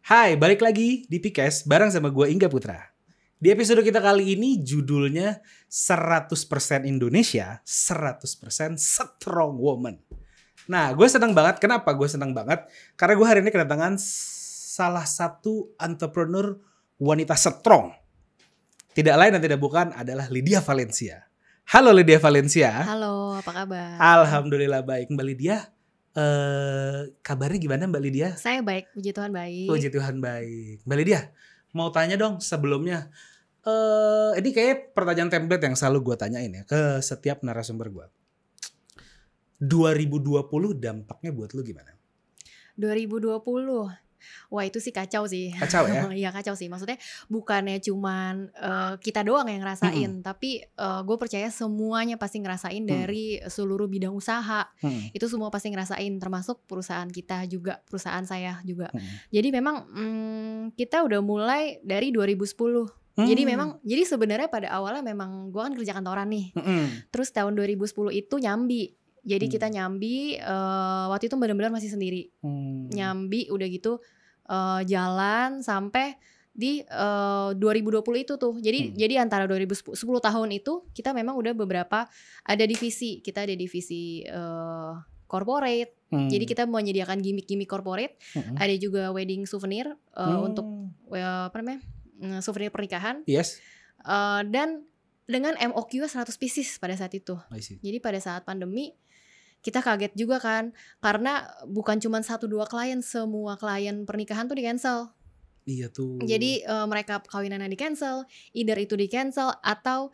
Hai, balik lagi di Pikes bareng sama gue Ingga Putra. Di episode kita kali ini judulnya 100% Indonesia, 100% Strong Woman. Nah, gue senang banget. Kenapa gue senang banget? Karena gue hari ini kedatangan salah satu entrepreneur wanita strong. Tidak lain dan tidak bukan adalah Lydia Valencia. Halo Lydia Valencia. Halo, apa kabar? Alhamdulillah baik. Mbak Lydia, kabarnya gimana Mbak Lydia? Saya baik, puji Tuhan baik. Puji Tuhan baik. Mbak Lydia, mau tanya dong sebelumnya. Ini kayak pertanyaan template yang selalu gue tanyain ya ke setiap narasumber gue. 2020 dampaknya buat lu gimana? 2020, wah itu sih kacau sih. Kacau ya? Iya kacau sih, maksudnya bukannya cuman kita doang yang ngerasain, tapi gue percaya semuanya pasti ngerasain dari seluruh bidang usaha. Itu semua pasti ngerasain, termasuk perusahaan kita juga, perusahaan saya juga. Jadi memang kita udah mulai dari 2010. Jadi sebenarnya pada awalnya memang gue kan kerja kantoran nih. Terus tahun 2010 itu nyambi. Jadi kita nyambi, waktu itu benar-benar masih sendiri. Nyambi udah gitu jalan sampai di 2020 itu tuh. Jadi antara 2010 tahun itu kita memang udah beberapa ada divisi. Kita ada divisi corporate. Jadi kita menyediakan gimmick-gimmick corporate. Ada juga wedding souvenir untuk souvenir pernikahan. Yes. Dan dengan MOQ 100 pieces pada saat itu. Jadi pada saat pandemi kita kaget juga kan, karena bukan cuma 1-2 klien, semua klien pernikahan tuh di cancel. Iya tuh. Jadi mereka kawinannya di cancel, either itu di cancel atau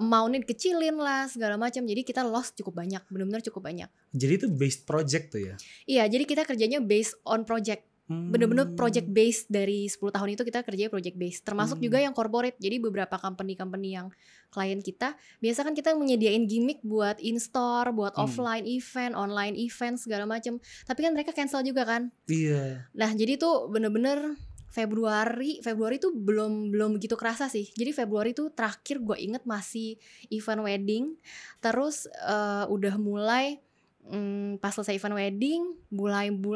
amount-nya dikecilin lah segala macam. Jadi kita loss cukup banyak, benar-benar cukup banyak. Jadi itu based project tuh ya? Iya, jadi kita kerjanya based on project. Bener-bener project based. Dari 10 tahun itu kita kerja project based. Termasuk juga yang corporate. Jadi beberapa company-company yang klien kita, biasa kan kita menyediain gimmick buat in-store, buat offline event, online event segala macam. Tapi kan mereka cancel juga kan. Iya. Nah jadi tuh bener-bener Februari tuh belum begitu kerasa sih. Jadi Februari tuh terakhir gue inget masih event wedding. Terus udah mulai pas selesai event wedding,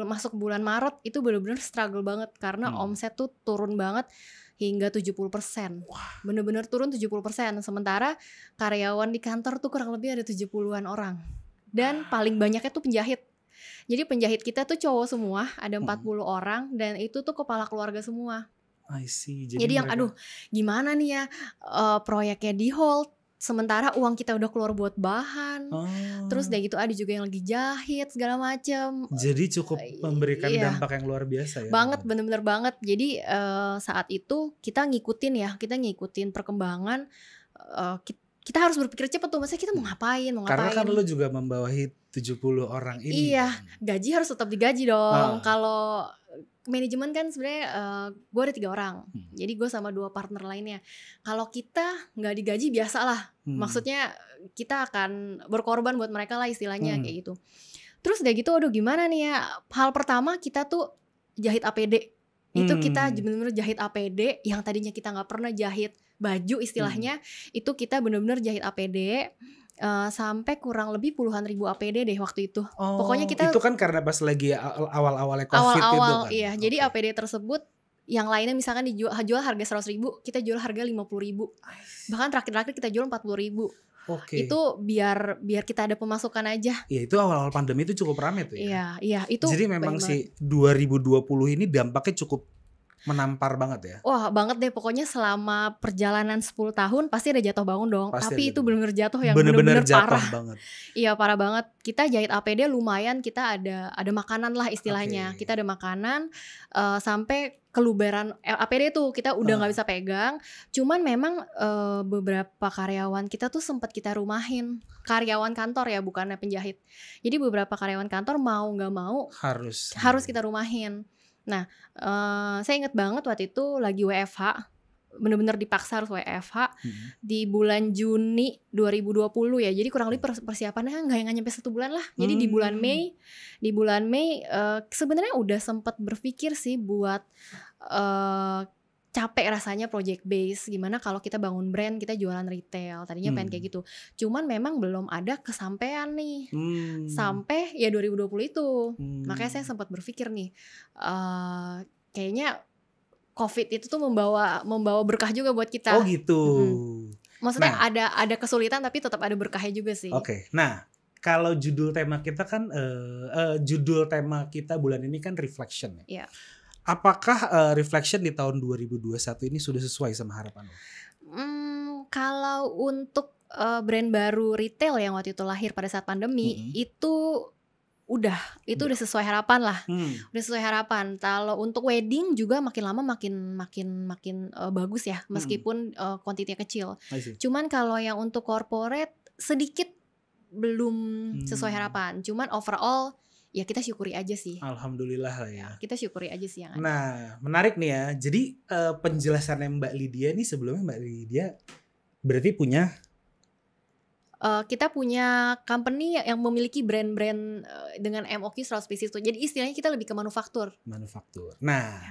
masuk bulan Maret itu bener-bener struggle banget karena omset tuh turun banget hingga 70%. Bener-bener turun 70%. Sementara karyawan di kantor tuh kurang lebih ada 70-an orang. Dan paling banyaknya tuh penjahit. Jadi penjahit kita tuh cowok semua, ada 40 orang dan itu tuh kepala keluarga semua. I see. Jadi yang gimana nih ya, proyeknya di hold. Sementara uang kita udah keluar buat bahan. Terus udah gitu ada juga yang lagi jahit segala macem. Jadi cukup memberikan dampak yang luar biasa ya. Banget, bener-bener banget. Jadi saat itu kita ngikutin perkembangan. Kita harus berpikir cepat tuh, maksudnya kita mau ngapain. Karena kan lu juga membawahi 70 orang ini. Iya, gaji harus tetap digaji dong. Kalau manajemen kan sebenarnya gue ada 3 orang, jadi gue sama 2 partner lainnya. Kalau kita nggak digaji biasalah, maksudnya kita akan berkorban buat mereka lah istilahnya kayak gitu. Terus udah gitu, aduh gimana nih ya? Hal pertama kita tuh jahit APD. Itu kita bener-bener jahit APD yang tadinya kita nggak pernah jahit baju istilahnya. Itu kita bener-bener jahit APD. Sampai kurang lebih puluhan ribu APD deh waktu itu. Pokoknya kita itu kan karena pas lagi awal-awalnya COVID itu kan. Iya, jadi APD tersebut yang lainnya misalkan jual harga 100.000, kita jual harga 50.000. Bahkan terakhir kita jual 40.000. Itu biar kita ada pemasukan aja. Iya, itu awal-awal pandemi itu cukup ramai tuh ya. Iya, itu. Jadi memang si 2020 ini dampaknya cukup menampar banget ya. Wah banget deh, pokoknya selama perjalanan 10 tahun pasti ada jatuh bangun dong. Tapi itu benar-benar jatuh yang benar-benar parah banget. Iya parah banget. Kita jahit APD lumayan, kita ada makanan lah istilahnya. Kita ada makanan sampai keluberan APD tuh kita udah nggak bisa pegang. Cuman memang beberapa karyawan kita tuh sempat kita rumahin. Karyawan kantor ya, bukannya penjahit. Jadi beberapa karyawan kantor mau nggak mau harus kita rumahin. Nah, saya inget banget waktu itu lagi WFH, bener-bener dipaksa harus WFH di bulan Juni 2020 ya. Jadi kurang lebih persiapannya nggak nyampe 1 bulan lah. Jadi di bulan Mei sebenarnya udah sempat berpikir sih buat capek rasanya project base. Gimana kalau kita bangun brand, kita jualan retail. Tadinya pengen kayak gitu. Cuman memang belum ada kesampaian nih. Sampai ya 2020 itu. Makanya saya sempat berpikir nih, kayaknya COVID itu tuh membawa berkah juga buat kita. Oh gitu. Maksudnya ada kesulitan tapi tetap ada berkahnya juga sih. Oke. Nah, kalau judul tema kita kan judul tema kita bulan ini kan reflection ya. Iya. Apakah reflection di tahun 2021 ini sudah sesuai sama harapan lo? Kalau untuk brand baru retail yang waktu itu lahir pada saat pandemi itu udah sesuai harapan lah. Udah sesuai harapan. Kalau untuk wedding juga makin lama makin bagus ya, meskipun kuantitinya kecil. Cuman kalau yang untuk corporate sedikit belum sesuai harapan. Cuman overall ya kita syukuri aja sih. Alhamdulillah lah ya. Kita syukuri aja sih yang ada. Nah, menarik nih ya. Jadi penjelasannya Mbak Lydia nih, sebelumnya Mbak Lydia berarti punya kita punya company yang memiliki brand-brand dengan MOQ 100 pieces tuh. Jadi istilahnya kita lebih ke manufaktur. Nah,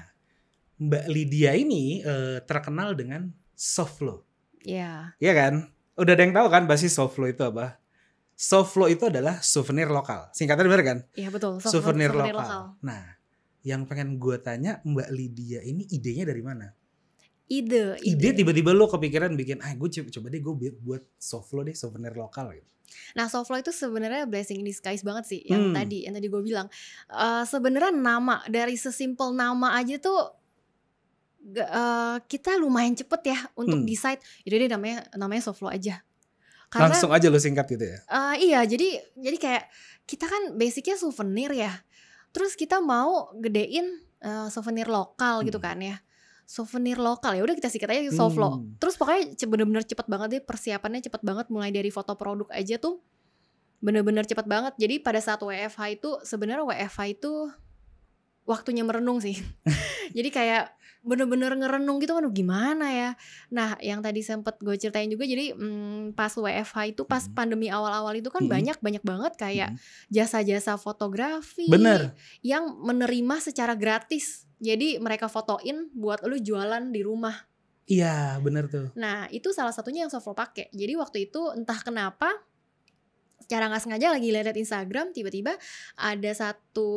Mbak Lydia ini terkenal dengan soft flow. Iya. Iya kan? Udah ada yang tahu kan basis soft flow itu apa? Soft flow itu adalah souvenir lokal. Singkatnya benar kan? Iya betul. Souvenir lokal. Nah, yang pengen gue tanya Mbak Lydia ini idenya dari mana? Ide tiba-tiba lo kepikiran bikin gue coba deh gue buat soft flow deh, souvenir lokal gitu. Nah, soft flow itu sebenarnya blessing in disguise banget sih yang tadi gue bilang. Sebenarnya nama dari sesimpel nama aja tuh kita lumayan cepet ya untuk decide. Jadi deh namanya soft flow aja. Karena, langsung aja lo singkat gitu ya. Iya, jadi kayak kita kan basicnya souvenir ya. Terus kita mau gedein souvenir lokal gitu kan ya. Souvenir lokal ya udah kita singkat aja soft flow. Terus pokoknya bener-bener cepet banget deh, persiapannya cepet banget, mulai dari foto produk aja tuh bener-bener cepet banget. Jadi pada saat WFH itu sebenarnya WFH itu waktunya merenung sih. Jadi kayak bener-bener ngerenung gitu kan gimana ya. Nah yang tadi sempet gue ceritain juga, jadi pas WFH itu pas pandemi awal-awal itu kan banyak banget kayak jasa-jasa fotografi yang menerima secara gratis. Jadi mereka fotoin buat lu jualan di rumah. Iya bener tuh. Nah itu salah satunya yang soft flow pakai. Jadi waktu itu entah kenapa secara gak sengaja lagi lihat Instagram, tiba-tiba ada satu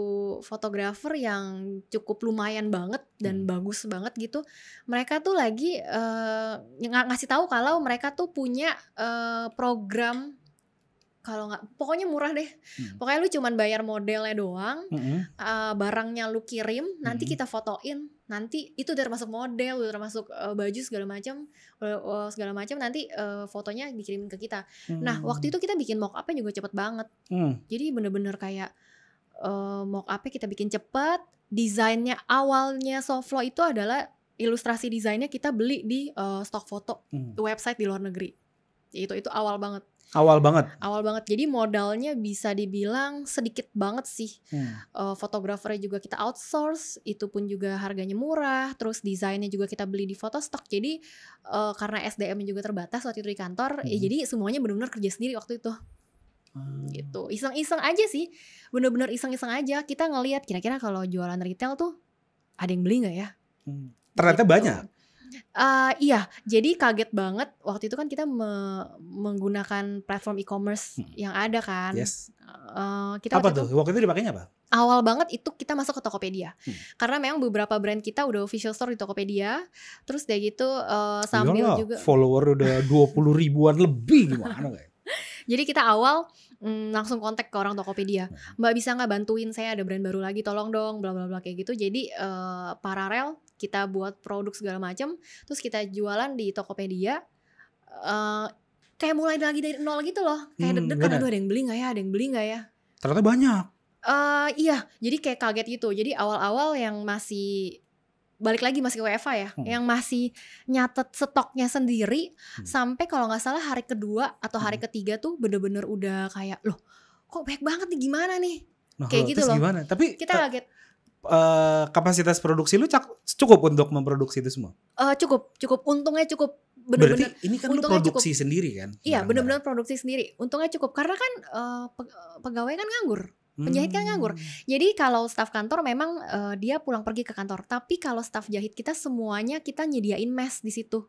fotografer yang cukup lumayan banget dan bagus banget gitu. Mereka tuh lagi ngasih tahu kalau mereka tuh punya program, kalau nggak pokoknya murah deh. Pokoknya lu cuman bayar modelnya doang, barangnya lu kirim, nanti kita fotoin, nanti itu udah termasuk model, udah termasuk baju segala macam, nanti fotonya dikirim ke kita. Nah waktu itu kita bikin mock up-nya juga cepet banget. Jadi bener-bener kayak mock up-nya kita bikin cepet. Desainnya awalnya soft flow itu adalah ilustrasi desainnya kita beli di stock foto website di luar negeri. Itu awal banget. Awal banget. Jadi modalnya bisa dibilang sedikit banget sih. Fotografernya juga kita outsource, itu pun juga harganya murah. Terus desainnya juga kita beli di Photostock. Jadi karena SDM-nya juga terbatas waktu itu di kantor, ya jadi semuanya benar-benar kerja sendiri waktu itu. Gitu. Iseng-iseng aja sih. Bener-bener iseng-iseng aja. Kita ngelihat kira-kira kalau jualan retail tuh ada yang beli nggak ya? Ternyata gitu. Banyak. Iya, jadi kaget banget waktu itu kan kita menggunakan platform e-commerce yang ada kan. Yes. Kita apa tuh? Waktu itu dipakainya apa? Awal banget itu kita masuk ke Tokopedia. Karena memang beberapa brand kita udah official store di Tokopedia. Terus dari gitu sambil Yalah, juga follower udah 20 ribuan lebih gimana kayak. Jadi kita awal langsung kontak ke orang Tokopedia. Mbak bisa nggak bantuin, saya ada brand baru lagi, tolong dong, bla bla bla kayak gitu. Jadi paralel kita buat produk segala macam, terus kita jualan di Tokopedia. Kayak mulai lagi dari nol gitu loh. Kayak deg-degan, aduh ada yang beli nggak ya? Ternyata banyak. Iya, jadi kayak kaget gitu. Jadi awal-awal yang masih balik lagi masih ke WFA ya, yang masih nyatet stoknya sendiri, sampai kalau nggak salah hari kedua atau hari ketiga tuh bener-bener udah kayak loh, kok banyak banget nih, gimana nih? Kayak gitu loh. Gimana? Tapi kita kaget. Kapasitas produksi lu cukup untuk memproduksi itu semua? Cukup. Untungnya cukup. Bener-bener. Berarti ini kan lu produksi sendiri kan? Iya, bener-bener produksi sendiri. Untungnya cukup karena kan pegawai kan nganggur. Penjahit kan nganggur. Jadi kalau staf kantor memang dia pulang pergi ke kantor. Tapi kalau staf jahit kita semuanya kita nyediain mes di situ.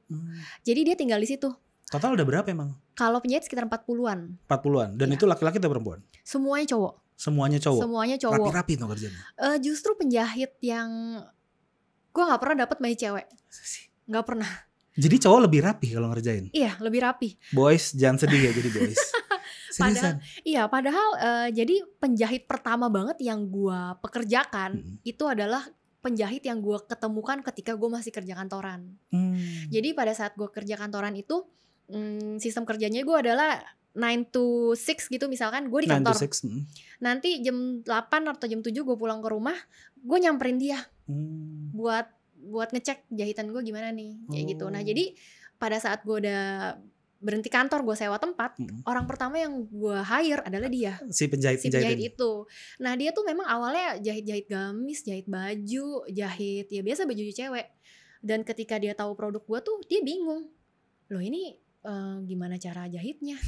Jadi dia tinggal di situ. Total udah berapa emang? Kalau penjahit sekitar 40-an. 40-an. Dan itu laki-laki atau perempuan? Semuanya cowok. Semuanya cowok. Rapi-rapi tuh kerjanya. Justru penjahit yang Gue gak pernah dapet baju cewek. Gak pernah. Jadi cowok lebih rapi kalau ngerjain? Iya, lebih rapi. Boys jangan sedih ya jadi boys. Padahal jadi penjahit pertama banget yang gue pekerjakan itu adalah penjahit yang gue ketemukan ketika gue masih kerja kantoran. Jadi pada saat gue kerja kantoran itu sistem kerjanya gue adalah 9 to 6 gitu, misalkan gue di kantor. Nanti jam 8 atau jam 7 gue pulang ke rumah, gue nyamperin dia buat ngecek jahitan gue gimana nih, kayak gitu. Nah jadi pada saat gue udah berhenti kantor, gue sewa tempat, orang pertama yang gue hire adalah dia, si penjahit itu. Nah dia tuh memang awalnya jahit gamis, jahit baju, jahit ya biasa baju cewek. Dan ketika dia tahu produk gue tuh dia bingung, loh ini gimana cara jahitnya?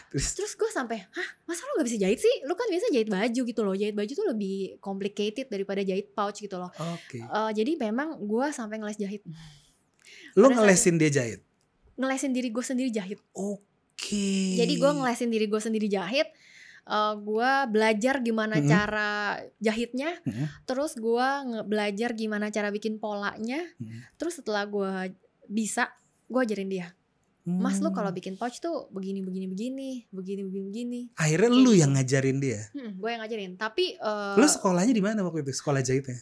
Terus gue sampai, masa lo gak bisa jahit sih? Lo kan biasa jahit baju gitu loh. Jahit baju tuh lebih complicated daripada jahit pouch gitu loh. Jadi memang gue sampai ngeles jahit. Lo ngelesin dia jahit? Ngelesin diri gue sendiri jahit. Jadi gue ngelesin diri gue sendiri jahit. Gue belajar gimana cara jahitnya. Terus gue belajar gimana cara bikin polanya. Terus setelah gue bisa, gue ajarin dia, Mas lu kalau bikin pouch tuh begini. Akhirnya lu yang ngajarin dia? Gue yang ngajarin. Tapi lu sekolahnya di mana waktu itu? Sekolah jahitnya?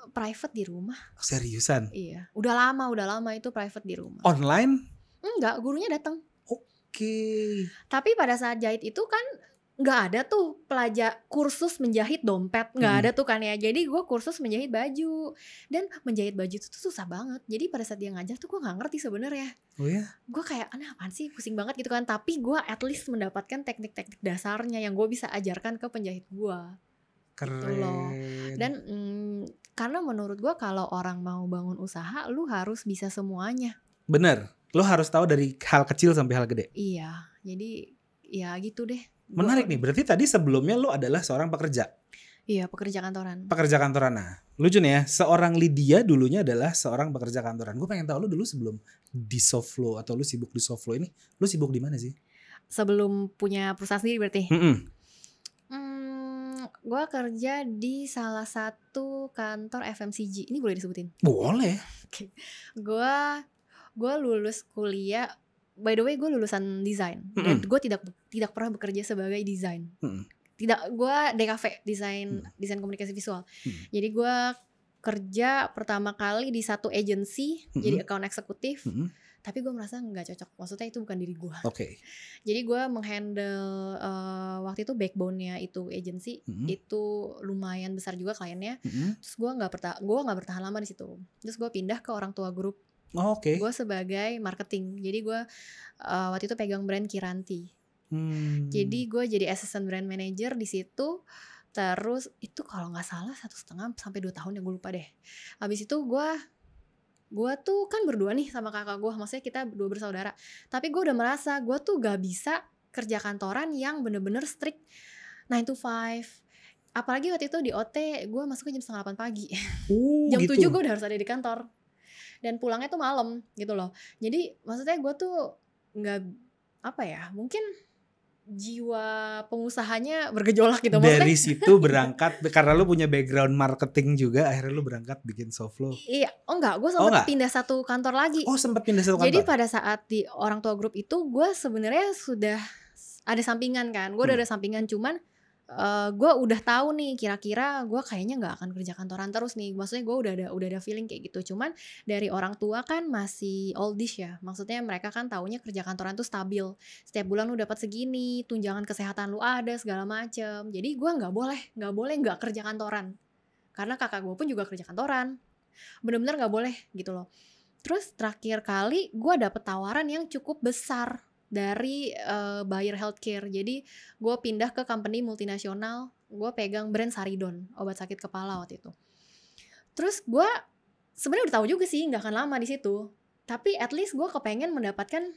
Private di rumah. Seriusan? Iya. Udah lama itu private di rumah. Online? Enggak, gurunya datang. Oke. Tapi pada saat jahit itu kan nggak ada tuh kursus menjahit dompet, nggak ada tuh kan ya. Jadi gue kursus menjahit baju, dan menjahit baju itu tuh susah banget. Jadi pada saat dia ngajar tuh gue nggak ngerti sebenarnya. Oh ya? Gue kayak apaan sih, pusing banget gitu kan. Tapi gue at least mendapatkan teknik-teknik dasarnya yang gue bisa ajarkan ke penjahit gue. Keren. Gitu loh. Dan karena menurut gue kalau orang mau bangun usaha, lu harus bisa semuanya. Bener. Lu harus tahu dari hal kecil sampai hal gede. Iya. Jadi ya gitu deh. Menarik nih, berarti tadi sebelumnya lu adalah seorang pekerja. Iya, pekerja kantoran. Pekerja kantoran. Nah, lucu nih ya, seorang Lydia dulunya adalah seorang pekerja kantoran. Gue pengen tahu lu dulu sebelum di Soflo atau lu sibuk di Soflo ini, lu sibuk di mana sih? Sebelum punya perusahaan sendiri berarti? Gue kerja di salah satu kantor FMCG. Ini boleh disebutin? Boleh. Oke. Gue lulus kuliah. By the way, gue lulusan desain dan gue tidak pernah bekerja sebagai desain. Tidak, gue DKV, desain komunikasi visual. Jadi gue kerja pertama kali di satu agency, jadi account eksekutif. Tapi gue merasa nggak cocok. Maksudnya itu bukan diri gue. Jadi gue menghandle waktu itu backbone-nya itu agency, itu lumayan besar juga kliennya. Terus gue nggak bertahan lama di situ. Terus gue pindah ke Orang Tua Group. Gue sebagai marketing. Jadi gue waktu itu pegang brand Kiranti. Jadi gue jadi assistant brand manager di situ. Terus itu kalau nggak salah 1,5 sampai 2 tahun ya, gue lupa deh. Habis itu gue tuh kan berdua nih sama kakak gue. Maksudnya kita berdua bersaudara. Tapi gue udah merasa gue tuh gak bisa kerja kantoran yang bener-bener strict 9 to 5. Apalagi waktu itu di OT gue masuknya jam 7:30 pagi. Jam gitu. 7 gue udah harus ada di kantor. Dan pulangnya tuh malam gitu loh. Jadi maksudnya gue tuh gak, mungkin jiwa pengusahanya bergejolak gitu. Dari situ berangkat, karena lu punya background marketing juga, akhirnya lu berangkat bikin Soflo. Iya, gue sempet pindah satu kantor lagi. Sempat pindah satu kantor. Jadi pada saat di Orang Tua Group itu gue sebenarnya sudah ada sampingan kan. Gue udah ada sampingan, cuman gue udah tahu nih kira-kira gue kayaknya nggak akan kerja kantoran terus nih. Maksudnya gue udah ada feeling kayak gitu. Cuman dari orang tua kan masih oldish ya. Maksudnya mereka kan taunya kerja kantoran tuh stabil. Setiap bulan lu dapat segini, tunjangan kesehatan lu ada segala macem. Jadi gue nggak boleh nggak kerja kantoran. Karena kakak gue pun juga kerja kantoran. Bener-bener nggak boleh gitu loh. Terus terakhir kali gue dapet tawaran yang cukup besar dari Bayer Healthcare. Jadi gue pindah ke company multinasional. Gue pegang brand Saridon, obat sakit kepala waktu itu. Terus gue sebenarnya udah tahu juga sih nggak akan lama di situ. Tapi at least gue kepengen mendapatkan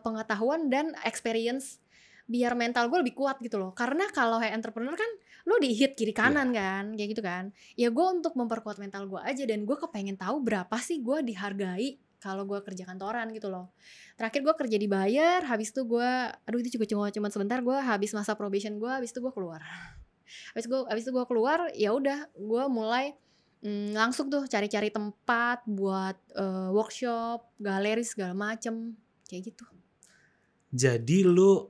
pengetahuan dan experience biar mental gue lebih kuat gitu loh. Karena kalau kayak entrepreneur kan lo di-hit kiri kanan kan, kayak gitu kan. Ya gue untuk memperkuat mental gue aja, dan gue kepengen tahu berapa sih gue dihargai kalau gue kerja kantoran gitu loh. Terakhir gue kerja di Bayer, habis itu gue, itu juga cuma sebentar, gue habis masa probation gue, habis itu gue keluar. Habis itu gue keluar, ya udah, gue mulai langsung tuh cari-cari tempat buat workshop, galeri segala macem kayak gitu. Jadi lu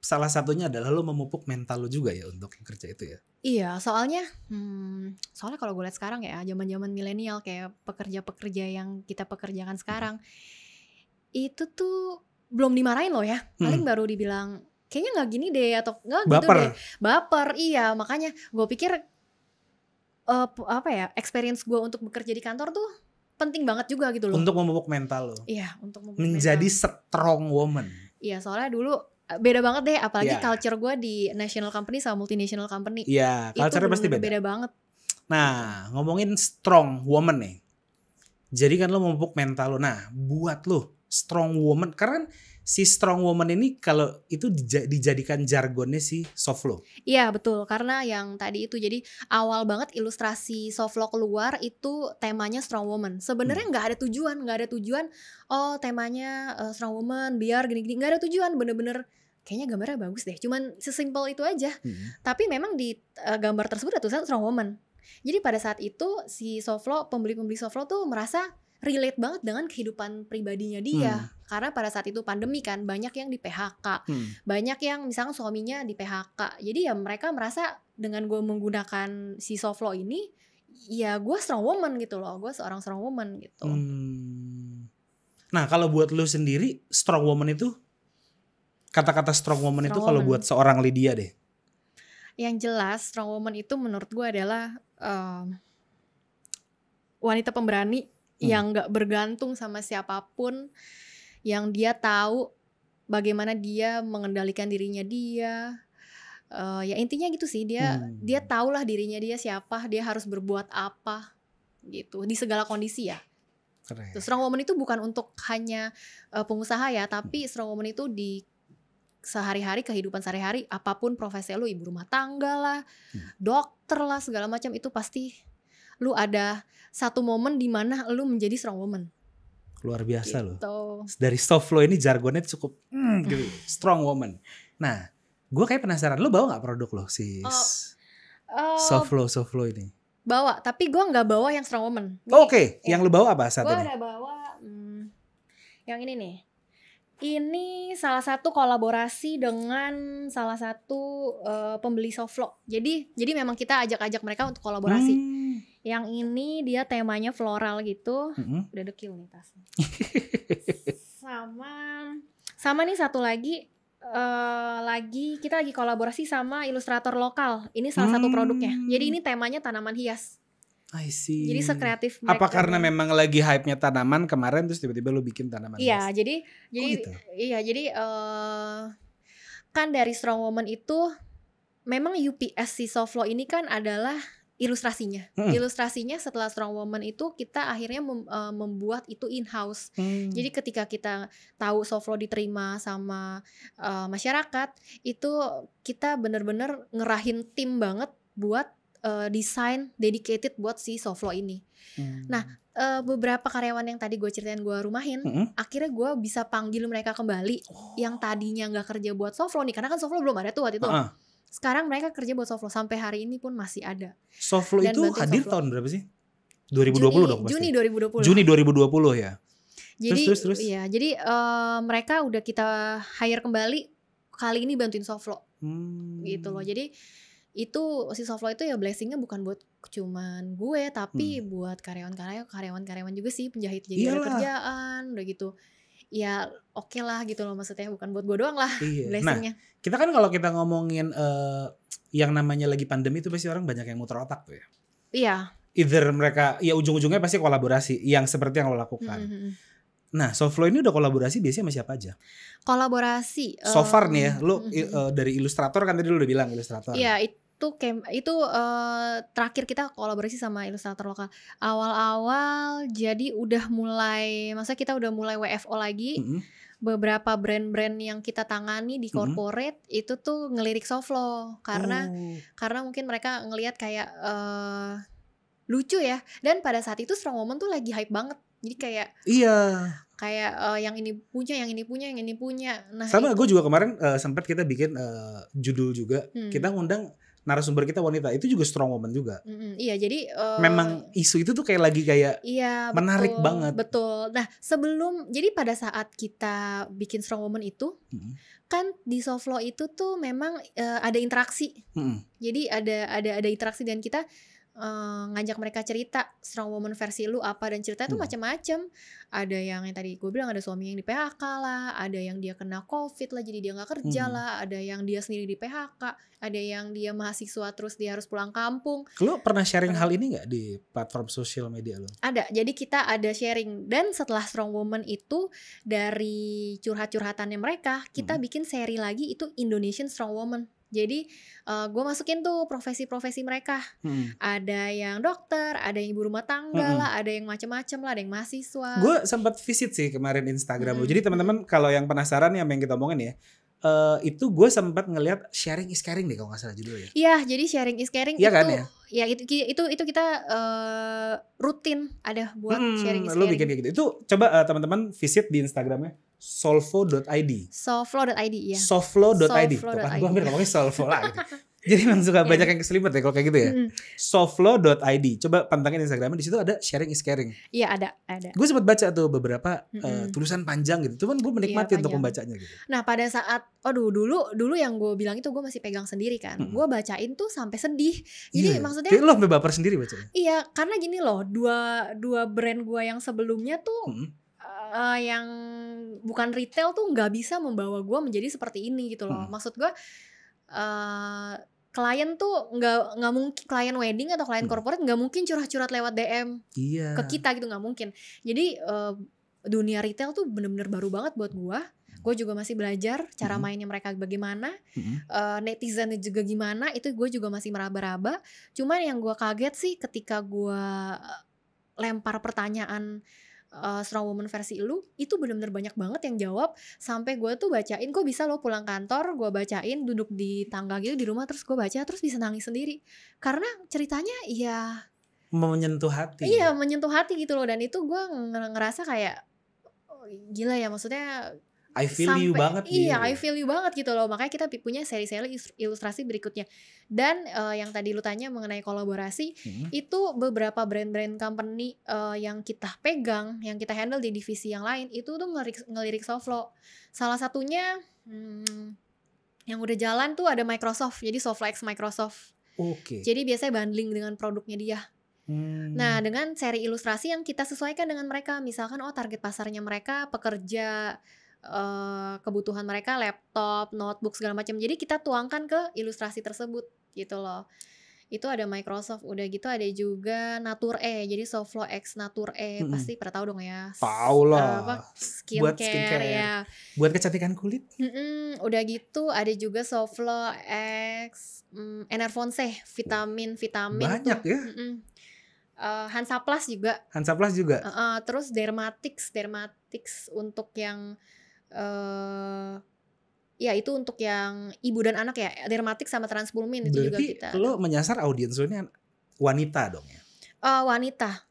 salah satunya adalah lu memupuk mental lu juga ya untuk kerja itu ya. Iya, soalnya kalau gue lihat sekarang ya, zaman-zaman milenial kayak pekerja-pekerja yang kita pekerjakan sekarang, itu tuh belum dimarahin loh ya, paling baru dibilang kayaknya nggak gini deh atau nggak gitu deh, baper. Iya, makanya gue pikir experience gue untuk bekerja di kantor tuh penting banget juga gitu loh. Untuk memupuk mental lo. Iya, untuk memupuk menjadi mental. strong woman. Iya, soalnya dulu beda banget deh, apalagi culture gue di national company sama multinational company. Iya, culture-nya pasti beda banget. Nah, ngomongin strong woman nih. Jadi kan lo memupuk mental lo. Nah, buat lo strong woman, karena si strong woman ini kalau itu dijadikan jargonnya si Soflo. Iya betul, karena yang tadi itu jadi awal banget ilustrasi Soflo keluar itu temanya strong woman. Sebenarnya nggak ada tujuan. Oh temanya strong woman biar gini-gini, nggak ada tujuan. Bener-bener kayaknya gambarnya bagus deh. Cuman sesimpel itu aja. Tapi memang di gambar tersebut ada tulisan strong woman. Jadi pada saat itu si Soflo, pembeli-pembeli Soflo tuh merasa relate banget dengan kehidupan pribadinya dia. Karena pada saat itu pandemi kan, banyak yang di PHK, banyak yang misalkan suaminya di PHK. Jadi ya mereka merasa dengan gue menggunakan si Soflo ini, ya gue strong woman gitu loh, gue seorang strong woman gitu. Nah kalau buat lu sendiri strong woman itu, kata-kata strong woman itu kalau buat seorang Lydia deh. Yang jelas strong woman itu menurut gue adalah wanita pemberani yang gak bergantung sama siapapun, yang dia tahu bagaimana dia mengendalikan dirinya dia. Ya intinya gitu sih, dia tahulah dirinya dia siapa, dia harus berbuat apa gitu di segala kondisi ya. Keren. Strong woman itu bukan untuk hanya pengusaha ya, tapi strong woman itu di sehari-hari, kehidupan sehari-hari, apapun profesi lu, ibu rumah tangga lah, dokter lah, segala macam itu pasti lu ada satu momen di mana lu menjadi strong woman. Luar biasa gitu. Loh. Dari Soflo ini jargonnya cukup gitu, strong woman. Nah, gue kayak penasaran, lu bawa nggak produk lo si Soflo ini? Bawa, tapi gue nggak bawa yang strong woman. Oke, yang lu bawa apa saat ini? Gue ada bawa yang ini nih. Ini salah satu kolaborasi dengan salah satu pembeli Soflo. Jadi memang kita ajak mereka untuk kolaborasi. Yang ini dia temanya floral gitu. Udah dekil nih tasnya. Sama nih satu lagi kita lagi kolaborasi sama ilustrator lokal. Ini salah satu produknya. Jadi ini temanya tanaman hias. I see. Jadi sekreatif mereka. Apa karena memang lagi hype-nya tanaman kemarin terus tiba-tiba lu bikin tanaman hias? Iya, jadi kan dari Strong Woman itu memang UPS si Soflo ini kan adalah ilustrasinya. Ilustrasinya setelah Strong Woman itu kita akhirnya membuat itu in-house. Jadi ketika kita tahu Soflo diterima sama masyarakat, itu kita bener-bener ngerahin tim banget buat desain dedicated buat si Soflo ini. Nah, beberapa karyawan yang tadi gue ceritain gue rumahin, akhirnya gue bisa panggil mereka kembali yang tadinya nggak kerja buat Soflo nih, karena kan Soflo belum ada tuh waktu itu. Sekarang mereka kerja buat Soflo, sampai hari ini pun masih ada. Soflo itu hadir tahun berapa sih? 2020 dong pasti. Juni 2020. Juni 2020 ya. Jadi terus. Iya, jadi mereka udah kita hire kembali, kali ini bantuin Soflo. Gitu loh. Jadi itu si Soflo itu ya blessingnya bukan buat cuman gue, tapi buat karyawan juga sih, penjahit jadi ada kerjaan udah gitu. Ya oke lah gitu loh, maksudnya bukan buat gue doang lah blessingnya. Nah, kita kan kalau kita ngomongin yang namanya lagi pandemi itu pasti orang banyak yang muter otak tuh ya. Iya. Either mereka ya ujung-ujungnya pasti kolaborasi yang seperti yang lo lakukan. Nah, Soflo ini udah kolaborasi biasanya sama siapa aja? Kolaborasi so far nih ya, lo dari ilustrator kan tadi lo udah bilang ilustrator. Iya, itu terakhir kita kolaborasi sama ilustrator lokal. Awal-awal jadi udah mulai, maksudnya kita udah mulai WFO lagi. Beberapa brand-brand yang kita tangani di corporate itu tuh ngelirik Soflo karena mungkin mereka ngelihat kayak lucu ya. Dan pada saat itu Strong Woman tuh lagi hype banget. Jadi kayak yang ini punya. Nah, sama gue juga kemarin sempat kita bikin judul juga. Kita ngundang narasumber kita wanita, itu juga strong woman juga. Iya, jadi memang isu itu tuh kayak iya, menarik banget. Betul. Nah, jadi pada saat kita bikin strong woman itu, kan di soft law itu tuh memang ada interaksi. Jadi ada interaksi dan kita ngajak mereka cerita strong woman versi lu apa, dan ceritanya tuh macam-macam. Ada yang tadi gue bilang, ada suami yang di PHK lah, ada yang dia kena COVID lah jadi dia nggak kerja lah, ada yang dia sendiri di PHK, ada yang dia mahasiswa terus dia harus pulang kampung. Lu pernah sharing hal ini nggak di platform sosial media lu? Ada, jadi kita ada sharing, dan setelah strong woman itu dari curhat-curhatannya mereka, kita bikin seri lagi itu Indonesian Strong Woman. Jadi gue masukin tuh profesi-profesi mereka. Ada yang dokter, ada yang ibu rumah tangga lah, ada yang macam-macam lah, ada yang mahasiswa. Gue sempat visit sih kemarin Instagram lu. Jadi teman-teman kalau yang penasaran nih apa yang kita omongin ya, itu gue sempat ngelihat sharing is caring deh kalau nggak salah judulnya. Iya, jadi sharing is caring iya itu kan, ya? Itu kita rutin ada buat sharing is caring. Lu bikin kayak gitu. Itu coba teman-teman visit di Instagramnya solvo.id. Solvo.id, ya. Solvo.id. Gue hampir ngomongnya solvo lah gitu. Jadi memang suka banyak yang keselimut ya kalau kayak gitu ya. Solvo.id. Coba pantengin Instagramnya, di situ ada sharing is caring. Iya, ada. Gue sempat baca tuh beberapa tulisan panjang gitu. Cuman gue menikmati untuk membacanya gitu. Nah, pada saat dulu yang gue bilang itu gue masih pegang sendiri kan. Gue bacain tuh sampai sedih. Jadi maksudnya kayak lo sampai baper sendiri bacanya. Iya, karena gini loh, dua brand gue yang sebelumnya tuh yang bukan retail tuh nggak bisa membawa gue menjadi seperti ini gitu loh. Maksud gue klien tuh nggak mungkin, klien wedding atau klien corporate nggak mungkin curhat-curhat lewat DM ke kita gitu, nggak mungkin. Jadi dunia retail tuh bener-bener baru banget buat gue. Gue juga masih belajar cara mainnya mereka bagaimana, netizennya juga gimana, itu gue juga masih meraba-raba. Cuman yang gue kaget sih ketika gue lempar pertanyaan strong woman versi lu, itu benar-benar banyak banget yang jawab. Sampai gue tuh bacain, gue bisa loh pulang kantor, gue bacain duduk di tangga gitu di rumah, terus gue baca, terus bisa nangis sendiri. Karena ceritanya ya menyentuh hati. Iya, menyentuh hati gitu loh. Dan itu gue ngerasa kayak gila ya, maksudnya I feel you banget. Iya, I feel you banget gitu loh. Makanya kita punya seri-seri ilustrasi berikutnya. Dan yang tadi lu tanya mengenai kolaborasi, itu beberapa brand-brand company yang kita pegang, yang kita handle di divisi yang lain, itu tuh ngelirik soft law. Salah satunya yang udah jalan tuh ada Microsoft. Jadi Softlaw X Microsoft. Oke. Jadi biasanya bundling dengan produknya dia. Nah, dengan seri ilustrasi yang kita sesuaikan dengan mereka. Misalkan target pasarnya mereka pekerja, kebutuhan mereka laptop, notebook segala macam. Jadi kita tuangkan ke ilustrasi tersebut gitu loh. Itu ada Microsoft, udah gitu ada juga Nature. Jadi Softlaw X Nature, pasti pernah tahu dong ya. Tahu lah. Buat skincare ya. Buat kecantikan kulit. Udah gitu ada juga Softlaw X Enervonse, vitamin. Banyak tuh. Ya. Hansaplast juga. Terus Dermatix untuk yang ya itu untuk yang ibu dan anak ya, Dermatix sama Transpulmin. Itu juga kita. Berarti lo menyasar audiens lo ini wanita dong ya? Wanita.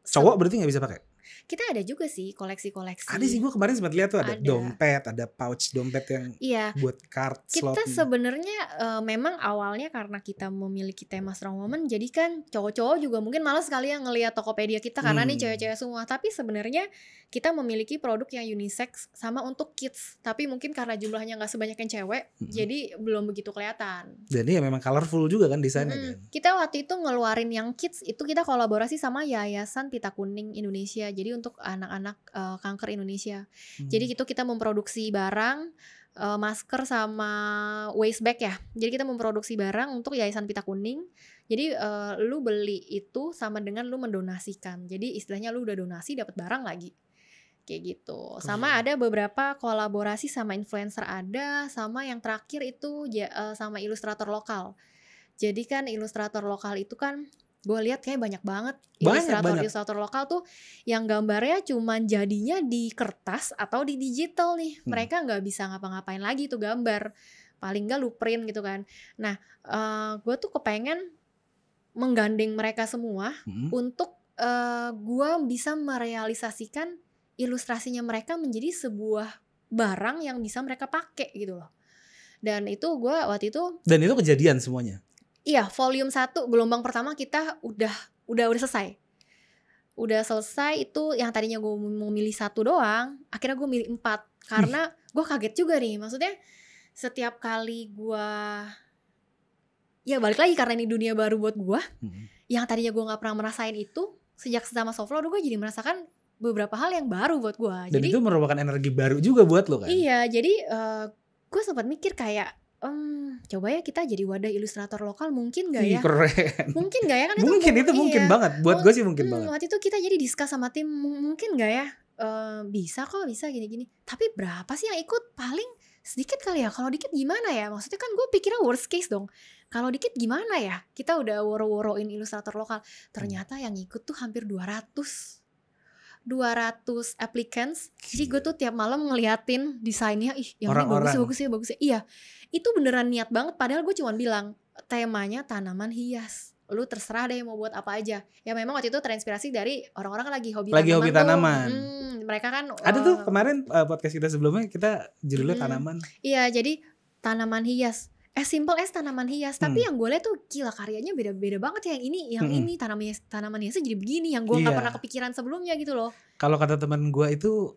Cowok berarti nggak bisa pakai? Kita ada juga sih koleksi-koleksi. Ada sih, gue kemarin sempat lihat tuh ada dompet, ada pouch dompet yang buat card slot. Kita sebenarnya memang awalnya karena kita memiliki tema strong woman, jadi kan cowok-cowok juga mungkin malas sekali yang ngelihat Tokopedia kita karena nih cewek-cewek semua. Tapi sebenarnya kita memiliki produk yang unisex sama untuk kids. Tapi mungkin karena jumlahnya nggak sebanyak yang cewek, jadi belum begitu kelihatan. Dan ya memang colorful juga kan desainnya kan. Kita waktu itu ngeluarin yang kids itu kita kolaborasi sama Yayasan Pita Kuning Indonesia. Jadi untuk anak-anak kanker Indonesia. Jadi itu kita memproduksi barang, masker sama waste bag ya. Jadi kita memproduksi barang untuk Yayasan Pita Kuning. Jadi lu beli itu sama dengan lu mendonasikan. Jadi istilahnya lu udah donasi dapat barang lagi. Kayak gitu. Sama ada beberapa kolaborasi sama influencer ada, sama yang terakhir itu sama ilustrator lokal. Jadi kan ilustrator lokal itu kan gue lihat kayak banyak banget ilustrator lokal tuh yang gambarnya cuman jadinya di kertas atau di digital nih. Mereka nggak bisa ngapa-ngapain lagi tuh gambar, paling nggak lu print gitu kan. Nah, gue tuh kepengen menggandeng mereka semua untuk gue bisa merealisasikan ilustrasinya mereka menjadi sebuah barang yang bisa mereka pakai gitu loh. Dan itu gue waktu itu. Dan itu kejadian semuanya? Iya, volume 1 gelombang pertama kita udah selesai. Udah selesai itu yang tadinya gue mau milih 1 doang, akhirnya gue milih 4. Karena gue kaget juga nih, maksudnya setiap kali gue, ya balik lagi karena ini dunia baru buat gue, yang tadinya gue gak pernah merasain itu, sejak sama Soflo gue jadi merasakan beberapa hal yang baru buat gue. Dan itu merupakan energi baru juga buat lo kan? Iya, jadi gue sempat mikir kayak, coba ya kita jadi wadah ilustrator lokal, mungkin gak ya? Keren. Mungkin gak ya? Kan mungkin itu mungkin banget, buat gue sih mungkin banget. Waktu itu kita jadi discuss sama tim, mungkin gak ya? Bisa kok, bisa gini-gini. Tapi berapa sih yang ikut? Paling sedikit kali ya. Kalau dikit gimana ya? Maksudnya kan gue pikirnya worst case dong. Kalau dikit gimana ya? Kita udah woro-woroin ilustrator lokal. Ternyata yang ikut tuh hampir 200 applicants. Jadi gue tuh tiap malam ngeliatin desainnya, yang ini bagus ya. Iya, itu beneran niat banget. Padahal gue cuma bilang temanya tanaman hias. Lu terserah deh mau buat apa aja. Ya memang waktu itu terinspirasi dari orang-orang kan lagi hobi tanaman. Mereka kan ada tuh kemarin podcast kita sebelumnya kita judulnya tanaman. Iya, jadi tanaman hias. Simple as tanaman hias, tapi yang gue lihat tuh gila karyanya beda-beda banget ya. Yang ini tanaman hiasnya jadi begini, yang gue nggak pernah kepikiran sebelumnya gitu loh. Kalau kata teman gue itu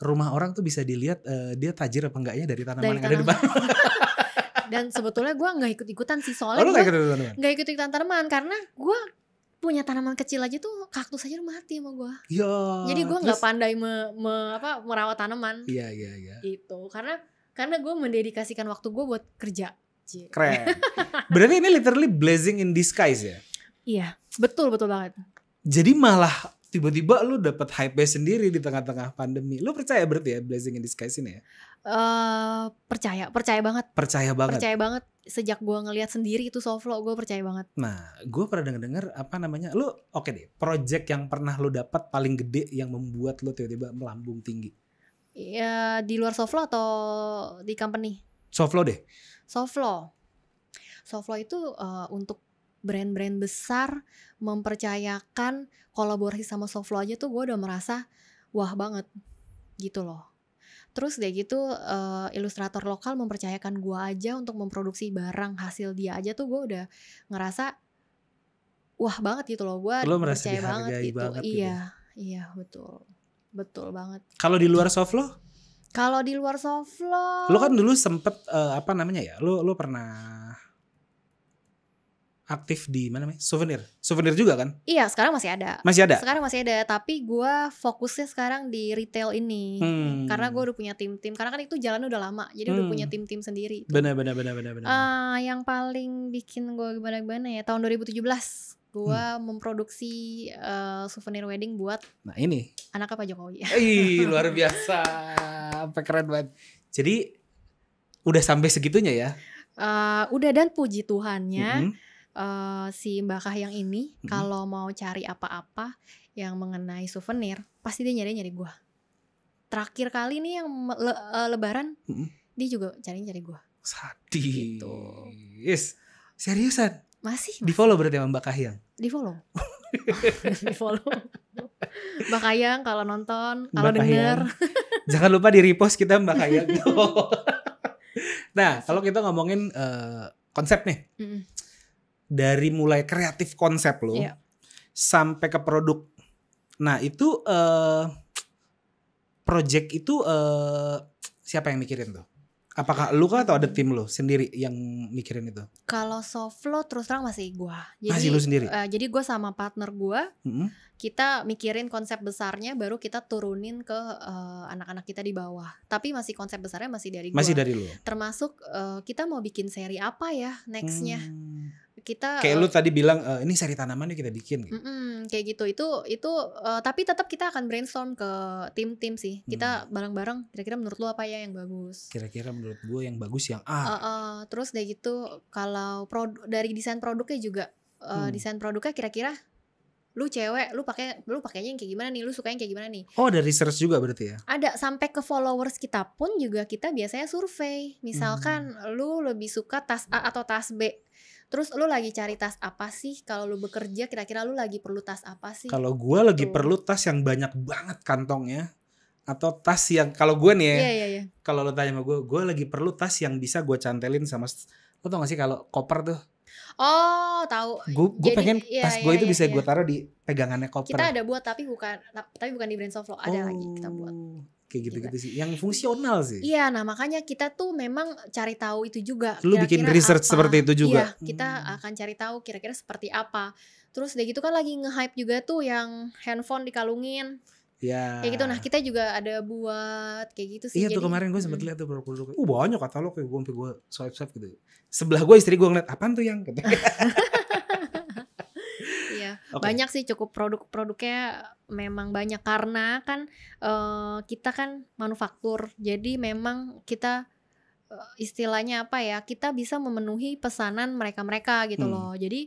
rumah orang tuh bisa dilihat dia tajir apa enggaknya dari tanaman yang ada di depan. Dan sebetulnya gue nggak ikut-ikutan sih, soalnya gue nggak ikut-ikutan tanaman karena gue punya tanaman kecil aja tuh, kaktus aja udah mati sama gue. Jadi gue nggak pandai merawat tanaman. Iya. Gitu, karena gue mendedikasikan waktu gue buat kerja. Keren. Berarti ini literally blessing in disguise ya? Iya, betul banget. Jadi malah tiba-tiba lu dapet hype sendiri di tengah-tengah pandemi. Lu percaya berarti ya blessing in disguise ini ya? Percaya banget. Percaya banget. Sejak gue ngelihat sendiri itu Soflo, gue percaya banget. Nah, gue pernah denger apa namanya? Lu oke deh, project yang pernah lu dapat paling gede yang membuat lu tiba-tiba melambung tinggi. Ya, di luar Soflo atau di company? Soflo deh. Soflo itu untuk brand-brand besar mempercayakan kolaborasi sama Soflo aja tuh gue udah merasa wah banget gitu loh. Terus deh gitu ilustrator lokal mempercayakan gue aja untuk memproduksi barang hasil dia aja tuh gue udah ngerasa wah banget gitu loh. Gue percaya banget gitu. Iya betul banget. Kalau di luar Soflo? Kalau di luar Soflo, lu kan dulu sempet apa namanya ya? Lu pernah aktif di mana namanya? Souvenir juga kan? Iya, sekarang masih ada. Sekarang masih ada, tapi gue fokusnya sekarang di retail ini. Karena gue udah punya tim-tim. Karena kan itu jalannya udah lama, jadi udah punya tim-tim sendiri. Benar. Yang paling bikin gue gimana ya? Tahun 2017 gue memproduksi souvenir wedding buat anaknya Pak Jokowi. Luar biasa, keren banget. Jadi udah sampai segitunya ya? Udah, dan puji Tuhannya si Mbak Kahiyang ini kalau mau cari apa-apa yang mengenai souvenir pasti dia nyari gue. Terakhir kali nih yang Lebaran dia juga cari gue. Sadis. Gitu. Seriusan? Masih. Di follow berarti sama Mbak Kahiyang? Di follow. Mbak Kahiyang kalau nonton, kalau denger. Jangan lupa di repost kita Mbak Kahiyang. Nah, kalau kita ngomongin konsep nih. Dari mulai kreatif konsep lo sampai ke produk. Nah, itu project itu siapa yang mikirin tuh? Apakah lu kah atau ada tim lu sendiri yang mikirin itu? Kalau Soflo terus terang masih gue. Masih lu sendiri? Jadi gue sama partner gue, kita mikirin konsep besarnya, baru kita turunin ke anak-anak kita di bawah. Tapi masih konsep besarnya masih dari gue. Masih dari lu? Termasuk kita mau bikin seri apa ya nextnya. Kita kayak lu tadi bilang ini seri tanaman yuk kita bikin gitu. Kayak gitu. Itu tapi tetap kita akan brainstorm ke tim-tim sih. Kita bareng-bareng kira-kira menurut lu apa ya yang bagus? Kira-kira menurut gue yang bagus yang terus dari gitu kalau dari desain produknya juga desain produknya kira-kira lu cewek, lu pakainya yang kayak gimana nih, lu sukanya kayak gimana nih. Oh, ada research juga berarti ya? Ada, sampai ke followers kita pun juga kita biasanya survei. Misalkan lu lebih suka tas A atau tas B. Terus lu lagi cari tas apa sih? Kalau lu bekerja kira-kira lu lagi perlu tas apa sih? Kalau gue lagi perlu tas yang banyak banget kantongnya. Atau tas yang, kalau gue nih ya, kalau lu tanya sama gue lagi perlu tas yang bisa gue cantelin sama Lo tau gak sih kalau koper tuh, Oh, tahu. gue pengen tas gue itu bisa iya. gue taruh di pegangannya koper. Kita ada buat tapi bukan di Brands of Flow, ada lagi kita buat. Kayak gitu-gitu sih, yang fungsional sih. Iya, nah makanya kita tuh memang cari tahu itu juga. Lu bikin research apa. seperti itu juga. Iya, kita akan cari tahu kira-kira seperti apa. Terus udah gitu kan lagi nge-hype juga tuh yang handphone dikalungin. Ya. Kayak gitu. Nah kita juga ada buat kayak gitu sih. Iya tuh kemarin gue sempet lihat tuh produk-produk. Banyak katalog kayak gue sampai gue swipe gitu. Sebelah gue istri gue ngeliat apaan tuh yang. Iya, banyak sih, cukup produk-produknya memang banyak karena kan kita kan manufaktur. Jadi memang kita istilahnya apa ya? Kita bisa memenuhi pesanan mereka-mereka gitu loh. Jadi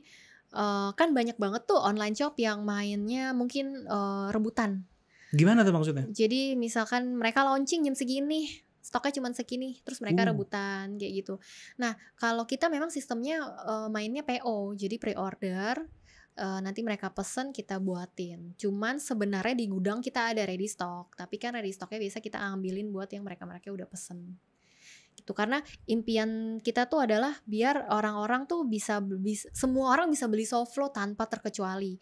kan banyak banget tuh online shop yang mainnya mungkin rebutan. Gimana tuh maksudnya? Jadi misalkan mereka launching jam segini, stoknya cuma segini, terus mereka rebutan kayak gitu. Nah kalau kita memang sistemnya mainnya PO, jadi pre-order. Nanti mereka pesen kita buatin. Cuman sebenarnya di gudang kita ada ready stock, tapi kan ready stocknya biasa kita ambilin buat yang mereka udah pesen. Gitu, karena impian kita tuh adalah biar orang-orang tuh bisa semua orang bisa beli Soflo tanpa terkecuali.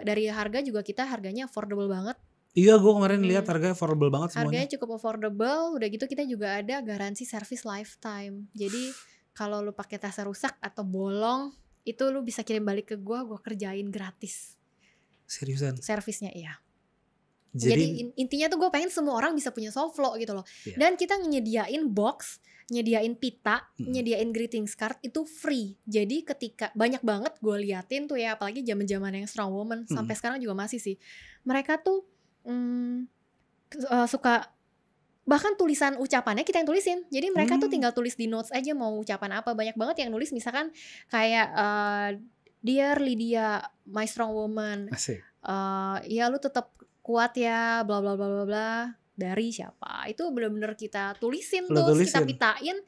Dari harga juga kita harganya affordable banget. Iya, gue kemarin lihat harganya affordable banget semuanya. Harganya cukup affordable. Udah gitu kita juga ada garansi service lifetime. Jadi kalau lu pakai tasnya rusak atau bolong, itu lu bisa kirim balik ke gue kerjain gratis. Seriusan? Servisnya iya. Jadi intinya tuh gue pengen semua orang bisa punya Soflo gitu loh. Iya. Dan kita nyediain box, nyediain pita, nyediain greetings card itu free. Jadi ketika banyak banget gue liatin tuh ya, apalagi zaman-zaman yang Strong Woman sampai sekarang juga masih sih. Mereka tuh suka bahkan tulisan ucapannya kita yang tulisin. Jadi mereka tuh tinggal tulis di notes aja mau ucapan apa. Banyak banget yang nulis misalkan kayak Dear Lydia, my strong woman. Ya lu tetap kuat ya, bla bla bla bla bla. Dari siapa? Itu benar-benar kita tulisin kita pitain,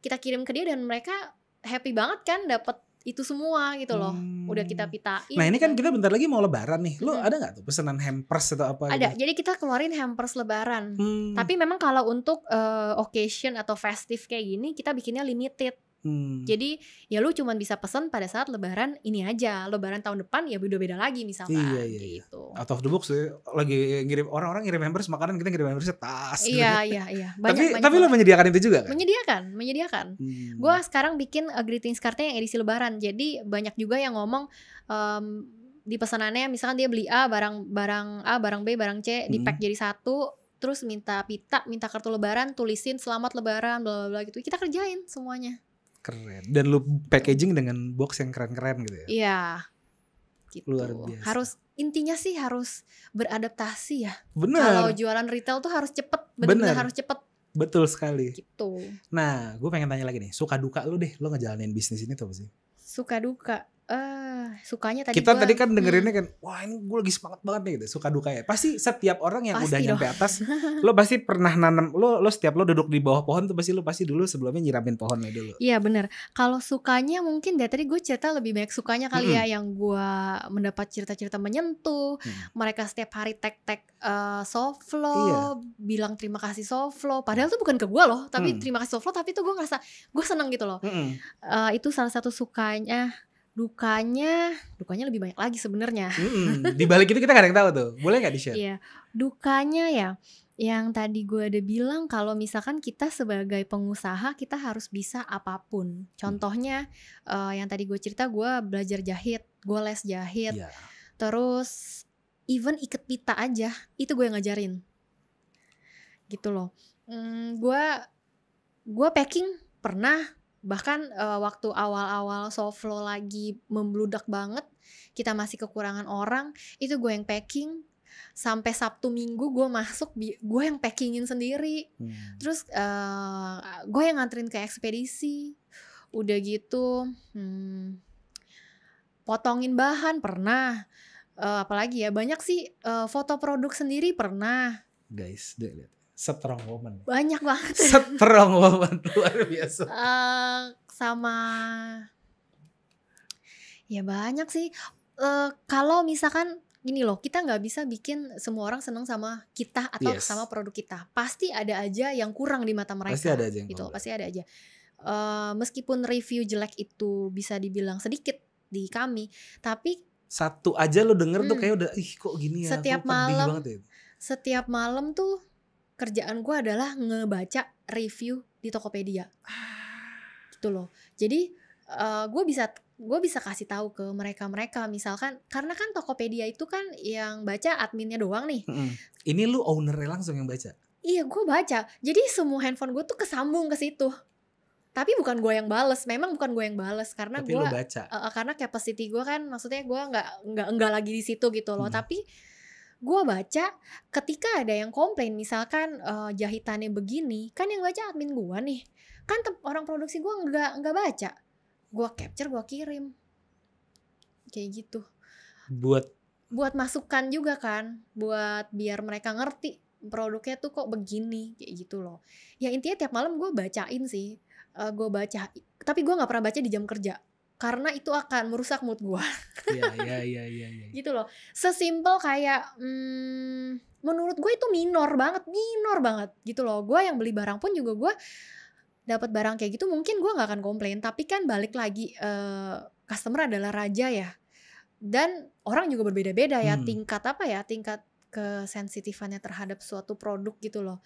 kita kirim ke dia dan mereka happy banget kan dapat itu semua gitu loh. Udah kita pitain. Nah ini kan kita bentar lagi mau lebaran nih. Lo ada gak tuh pesanan hampers atau apa? Ada, gitu? jadi kita keluarin hampers lebaran. Tapi memang kalau untuk occasion atau festive kayak gini kita bikinnya limited. Jadi ya lu cuma bisa pesen pada saat lebaran ini aja. Lebaran tahun depan ya beda-beda lagi misalkan. Iya. Gitu. Out of the box lagi ngirim orang-orang ngirim hampers makanan, kita ngirim hampers tas. Iya. Tapi lo menyediakan itu juga kan? Menyediakan. Gue sekarang bikin greetings cardnya yang edisi lebaran. Jadi banyak juga yang ngomong di pesanannya misalkan dia beli A, barang A, barang B, barang C di pack jadi satu. Terus minta pita, minta kartu lebaran, tulisin selamat lebaran, bla bla bla gitu. Kita kerjain semuanya. Keren. Dan lu packaging dengan box yang keren-keren gitu ya? Iya. Gitu. Luar biasa. Intinya sih harus beradaptasi ya. Bener. Kalau jualan retail tuh harus cepet. Bener-bener harus cepet. Betul sekali. Gitu. Nah, gue pengen tanya lagi nih. Suka duka lu deh. Lu ngejalanin bisnis ini tuh apa sih? Suka duka. Sukanya tadi kita tadi kan dengerinnya kan, wah ini gue lagi semangat banget nih gitu. Suka duka ya. Pasti setiap orang yang udah nyampe atas, lo pasti pernah nanam, lo setiap lo duduk di bawah pohon tuh pasti dulu sebelumnya nyiramin pohonnya dulu. Iya benar. Kalau sukanya mungkin dari tadi gue cerita lebih banyak sukanya kali ya, yang gue mendapat cerita-cerita menyentuh. Mereka setiap hari tag Soflo, bilang terima kasih Soflo. Padahal tuh bukan ke gue loh, tapi terima kasih Soflo. Tapi tuh gue ngerasa gue seneng gitu loh. Itu salah satu sukanya. Dukanya lebih banyak lagi sebenarnya. Di balik itu kita gak ada yang tahu tuh. Boleh nggak di-share? Iya, dukanya ya, yang tadi gue ada bilang kalau misalkan kita sebagai pengusaha kita harus bisa apapun. Contohnya yang tadi gue cerita, gue belajar jahit, gue les jahit, terus even iket pita aja itu gue yang ngajarin. Gitu loh. Gue packing pernah. Bahkan waktu awal-awal Soflo lagi membludak banget, kita masih kekurangan orang, itu gue yang packing. Sampai Sabtu Minggu gue masuk, gue yang packingin sendiri. Terus gue yang nganterin ke ekspedisi. Udah gitu potongin bahan pernah. Apalagi ya, banyak sih foto produk sendiri pernah. Guys, lihat. Strong woman. Banyak banget. Strong woman, luar biasa. Sama ya banyak sih. Kalau misalkan gini loh, kita nggak bisa bikin semua orang seneng sama kita atau sama produk kita. Pasti ada aja yang kurang di mata mereka. Pasti ada aja yang gitu. Pasti ada aja. meskipun review jelek itu bisa dibilang sedikit di kami, tapi satu aja lo denger tuh kayak udah kok gini ya, setiap kok pedih malam banget ya. Setiap malam tuh kerjaan gue adalah ngebaca review di Tokopedia gitu loh. Jadi gue bisa kasih tahu ke mereka misalkan, karena kan Tokopedia itu kan yang baca adminnya doang nih. Ini lu ownernya langsung yang baca? Iya, gue baca. Jadi semua handphone gue tuh kesambung ke situ. Tapi bukan gue yang bales, memang bukan gue yang bales karena tapi gue baca. Karena capacity gue kan, maksudnya gue nggak lagi di situ gitu loh. Tapi gue baca ketika ada yang komplain, misalkan jahitannya begini, kan yang baca admin gue nih, kan orang produksi gue nggak baca, gue capture, gue kirim, kayak gitu. Buat masukan juga kan, buat biar mereka ngerti produknya tuh kok begini, kayak gitu loh. Ya intinya tiap malam gue bacain sih. Gue baca, tapi gue nggak pernah baca di jam kerja karena itu akan merusak mood gue. Iya. Gitu loh. Sesimpel kayak menurut gue itu minor banget gitu loh. Gue yang beli barang pun juga gue dapat barang kayak gitu mungkin gue nggak akan komplain. Tapi kan balik lagi, customer adalah raja ya. Dan orang juga berbeda-beda ya, tingkat kesensitifannya terhadap suatu produk gitu loh.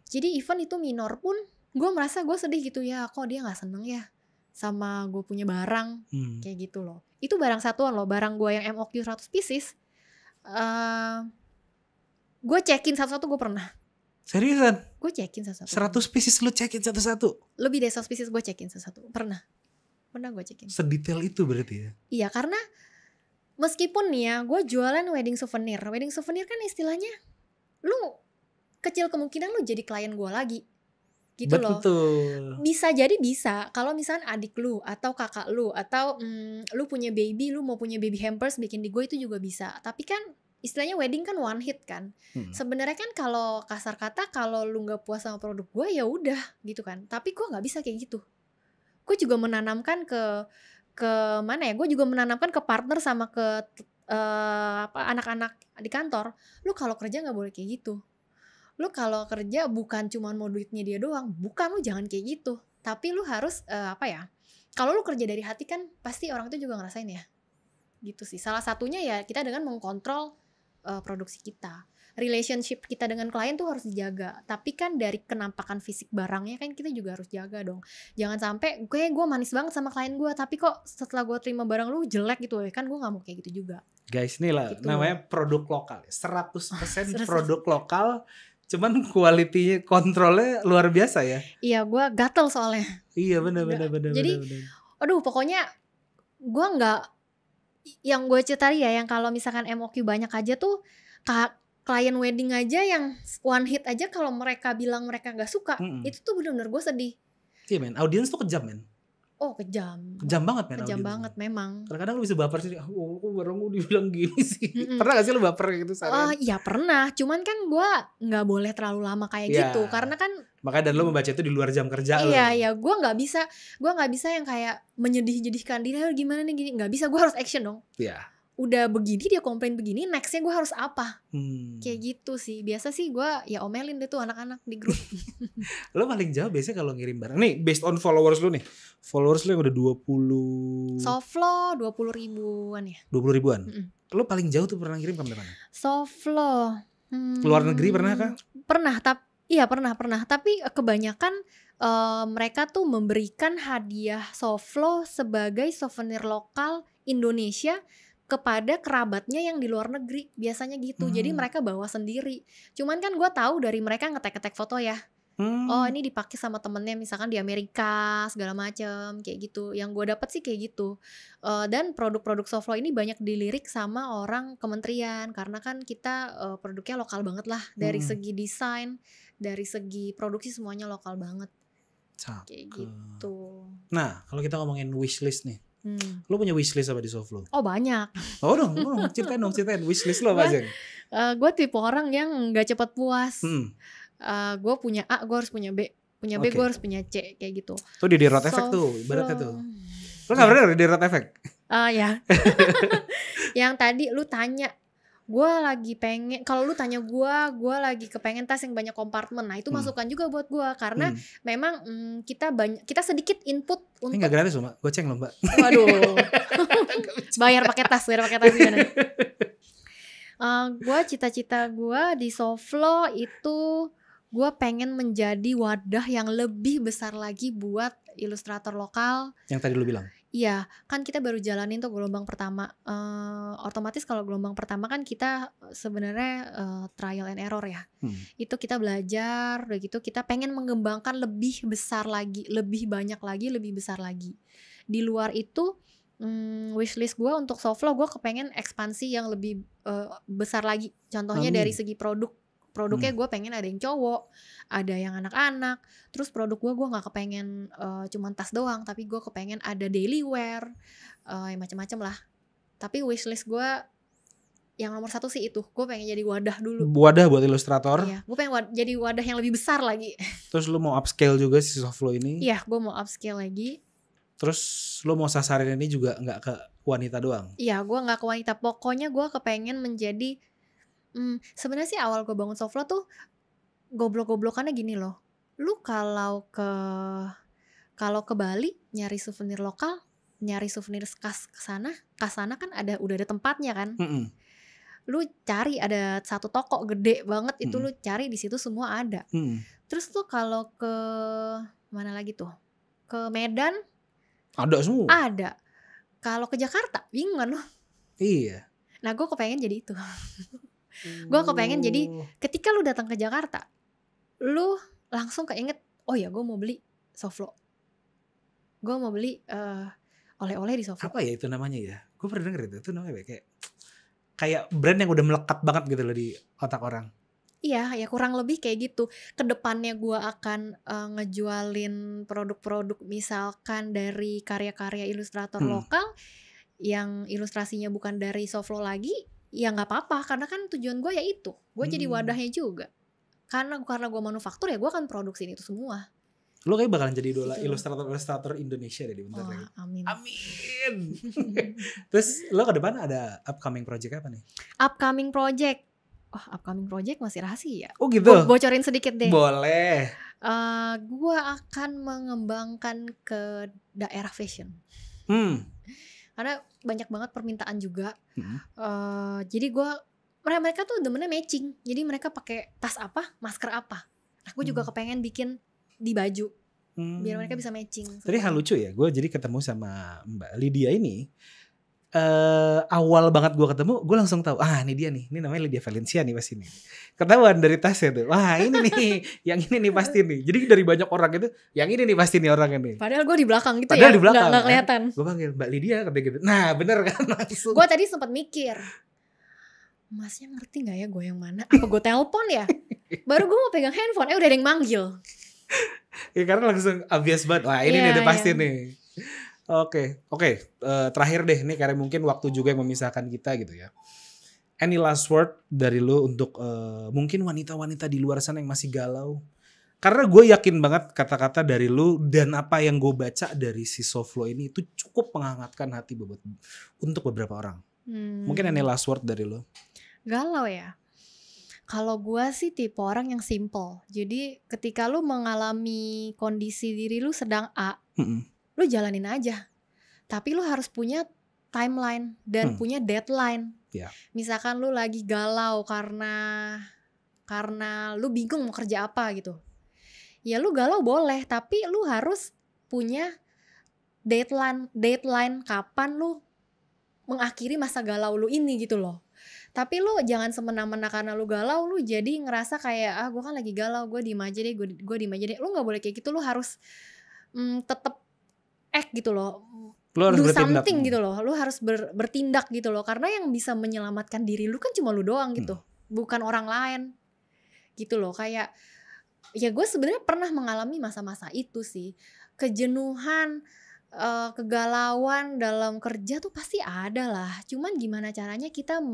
Jadi even itu minor pun gue merasa gue sedih gitu ya, kok dia gak seneng ya sama gue punya barang, kayak gitu loh. Itu barang satuan loh, barang gue yang MOQ 100 pieces, gue cekin satu-satu, gue pernah. Seriusan? Gue cekin satu-satu. 100 pieces lu cekin satu-satu? Lebih dari 100 pieces gue cekin satu-satu, pernah gue cekin. Sedetail itu berarti ya? Iya, karena meskipun nih ya, gue jualan wedding souvenir kan istilahnya, lu kecil kemungkinan lu jadi klien gue lagi. Gitu loh. Betul. Bisa kalau misalnya adik lu atau kakak lu atau lu punya baby, lu mau punya baby hampers bikin di gue, itu juga bisa. Tapi kan istilahnya wedding kan one hit kan. Sebenarnya kan kalau kasar kata, kalau lu nggak puas sama produk gue ya udah gitu kan. Tapi gue nggak bisa kayak gitu. Gue juga menanamkan ke mana ya? Gue juga menanamkan ke partner sama ke anak-anak di kantor. Lu kalau kerja nggak boleh kayak gitu. Lu kalau kerja bukan cuma mau duitnya dia doang, bukan, lu jangan kayak gitu. Tapi lu harus kalau lu kerja dari hati kan pasti orang itu juga ngerasain ya. Gitu sih. Salah satunya ya kita dengan mengkontrol produksi kita. Relationship kita dengan klien tuh harus dijaga. Tapi kan dari kenampakan fisik barangnya kan kita juga harus jaga dong. Jangan sampai gue manis banget sama klien gue, tapi kok setelah gue terima barang lu jelek gitu ya. Kan gue gak mau kayak gitu juga. Guys, ini lah gitu. Namanya produk lokal. 100% produk lokal. Cuman kualitinya, kontrolnya luar biasa ya. Iya, gue gatel soalnya. Iya benar. Jadi, aduh pokoknya gue nggak, yang gue ceritain ya, yang kalau misalkan MOQ banyak aja tuh, klien wedding aja yang one hit aja kalau mereka bilang mereka nggak suka, itu tuh benar-benar gue sedih. Iya men, audiens tuh kejam men. Oh kejam banget men. Kejam banget memang. Kadang-kadang lu bisa baper sih. Oh kok barang lu dibilang gini sih. Pernah gak sih lu baper gitu? Oh iya pernah. Cuman kan gue gak boleh terlalu lama kayak gitu. Karena kan makanya dan lu membaca itu di luar jam kerja. Iya gue gak bisa yang kayak menyedih-nyedihkan dia gimana nih gini. Gak bisa, gue harus action dong. Iya. Udah begini dia komplain begini, nextnya gue harus apa? Kayak gitu sih. Biasa sih gue ya omelin deh tuh anak-anak di grup. Lo paling jauh biasanya kalau ngirim barang nih, based on followers lu nih. Followers lu yang udah 20 Soflo 20 ribuan ya. 20 ribuan. Lo paling jauh tuh pernah ngirim kemana? Soflo luar negeri pernah kah? Pernah. Tapi kebanyakan mereka tuh memberikan hadiah Soflo sebagai souvenir lokal Indonesia kepada kerabatnya yang di luar negeri, biasanya gitu. Jadi mereka bawa sendiri. Cuman kan gue tahu dari mereka ngetek-ngetek foto ya. Oh ini dipakai sama temennya misalkan di Amerika segala macem, kayak gitu. Yang gue dapat sih kayak gitu. Dan produk-produk Soflo ini banyak dilirik sama orang kementerian, karena kan kita produknya lokal banget lah. Dari segi desain, dari segi produksi semuanya lokal banget. Kayak gitu. Nah kalau kita ngomongin wishlist nih, lo punya wishlist apa di Soflo? Oh banyak. Oh dong, ceritain wishlist lo apa aja? Gue tipe orang yang gak cepat puas. Gue punya A, gue harus punya B. Punya B, gue harus punya C, kayak gitu. Tuh di Rot Effect tuh, ibaratnya tuh. Lo gak pernah di Rot Effect? Ya. Yang tadi lu tanya, Gue lagi pengen, kalau lu tanya gue lagi kepengen tas yang banyak kompartemen. Nah itu masukan juga buat gue, karena memang kita sedikit input Ini untuk. nggak gratis loh Mbak, goceng loh Mbak. Waduh, bayar pakai tas gimana? Gue cita-cita gue di Soflo itu gue pengen menjadi wadah yang lebih besar lagi buat ilustrator lokal. Yang tadi lu bilang. Iya, kan kita baru jalanin tuh gelombang pertama. Otomatis kalau gelombang pertama kan kita sebenarnya trial and error ya. Itu kita belajar, udah gitu kita pengen mengembangkan lebih besar lagi, lebih banyak lagi, lebih besar lagi. Di luar itu wishlist gue untuk Soflo, gue kepengen ekspansi yang lebih besar lagi. Contohnya dari segi produknya gue pengen ada yang cowok, ada yang anak-anak. Terus produk gue gak kepengen cuman tas doang, tapi gue kepengen ada daily wear, yang macam-macam lah. Tapi wishlist gue yang nomor 1 sih itu, gue pengen jadi wadah dulu. Wadah buat ilustrator. Iya, gue pengen jadi wadah yang lebih besar lagi. Terus lu mau upscale juga si Soflo ini? Iya, gue mau upscale lagi. Terus lu mau sasarin ini juga gak ke wanita doang? Iya, gue gak ke wanita. Pokoknya gue kepengen menjadi sebenarnya sih awal gue bangun Soflo tuh goblok-goblokannya gini loh. Lu kalau ke Bali nyari souvenir lokal, nyari souvenir khas sana kan udah ada tempatnya kan. Lu cari ada satu toko gede banget itu, lu cari di situ semua ada. Terus tuh kalau ke mana lagi tuh? Ke Medan ada semua. Ada. Kalau ke Jakarta bingung kan lu? Iya. Nah, gue kepengen jadi itu. Gue kepengen jadi ketika lu datang ke Jakarta, lu langsung keinget, oh ya gue mau beli Soflo, gue mau beli oleh-oleh di Soflo. Apa ya itu namanya ya? Gue pernah denger itu namanya kayak brand yang udah melekat banget gitu loh di otak orang. Iya, ya kurang lebih kayak gitu. Kedepannya gue akan ngejualin produk-produk misalkan dari karya-karya ilustrator lokal yang ilustrasinya bukan dari Soflo lagi. Ya nggak apa-apa, karena kan tujuan gue ya itu, gue jadi wadahnya juga. Karena gue manufaktur ya gue akan produksi itu semua. Lo kayak bakalan jadi idola ilustrator Indonesia deh bentar lagi. Amin. Terus lo ke depan ada upcoming project apa nih? Upcoming project masih rahasia. Oh gitu. Bocorin sedikit deh. Boleh. Gue akan mengembangkan ke daerah fashion. Karena banyak banget permintaan juga. Jadi mereka tuh demennya matching. Jadi mereka pakai tas apa, masker apa. Nah, gue juga kepengen bikin di baju biar mereka bisa matching. Tadi hal lucu ya, gue jadi ketemu sama Mbak Lydia ini. Awal banget gue ketemu, gue langsung tahu, ini dia nih, ini namanya Lydia Valencia nih pasti nih. Ketahuan dari tasnya tuh, wah ini nih, yang ini nih pasti nih. Jadi dari banyak orang itu, yang ini nih pasti nih orangnya nih. Padahal gue di belakang gitu. Padahal di belakang, nggak kelihatan. Gue panggil Mbak Lydia katanya gitu. Nah bener kan langsung. Gue tadi sempat mikir, Masnya ngerti nggak ya gue yang mana? Apa gue telepon ya? Baru gue mau pegang handphone, udah ada yang manggil. Ya karena langsung obvious banget, wah ini nih udah pasti nih. Oke. Terakhir deh, ini karena mungkin waktu juga yang memisahkan kita gitu ya. Any last word dari lu untuk mungkin wanita-wanita di luar sana yang masih galau? Karena gue yakin banget kata-kata dari lu dan apa yang gue baca dari si Soflo ini itu cukup menghangatkan hati untuk beberapa orang. Mungkin any last word dari lu? Galau ya? Kalau gue sih tipe orang yang simple. Jadi ketika lu mengalami kondisi diri lu sedang A, lu jalanin aja. Tapi lu harus punya timeline dan punya deadline. Misalkan lu lagi galau karena lu bingung mau kerja apa gitu. Ya lu galau boleh, tapi lu harus punya deadline kapan lu mengakhiri masa galau lu ini gitu loh. Tapi lu jangan semena-mena karena lu galau lu jadi ngerasa kayak gue kan lagi galau, gue diem aja deh, gue diem aja deh. Lu nggak boleh kayak gitu, lu harus tetap act gitu loh. Lu harus do bertindak. Something gitu loh. Lu harus bertindak gitu loh. Karena yang bisa menyelamatkan diri lu kan cuma lu doang gitu, bukan orang lain gitu loh. Kayak ya gue sebenarnya pernah mengalami masa-masa itu sih, kejenuhan, kegalauan dalam kerja tuh pasti ada lah. Cuman gimana caranya kita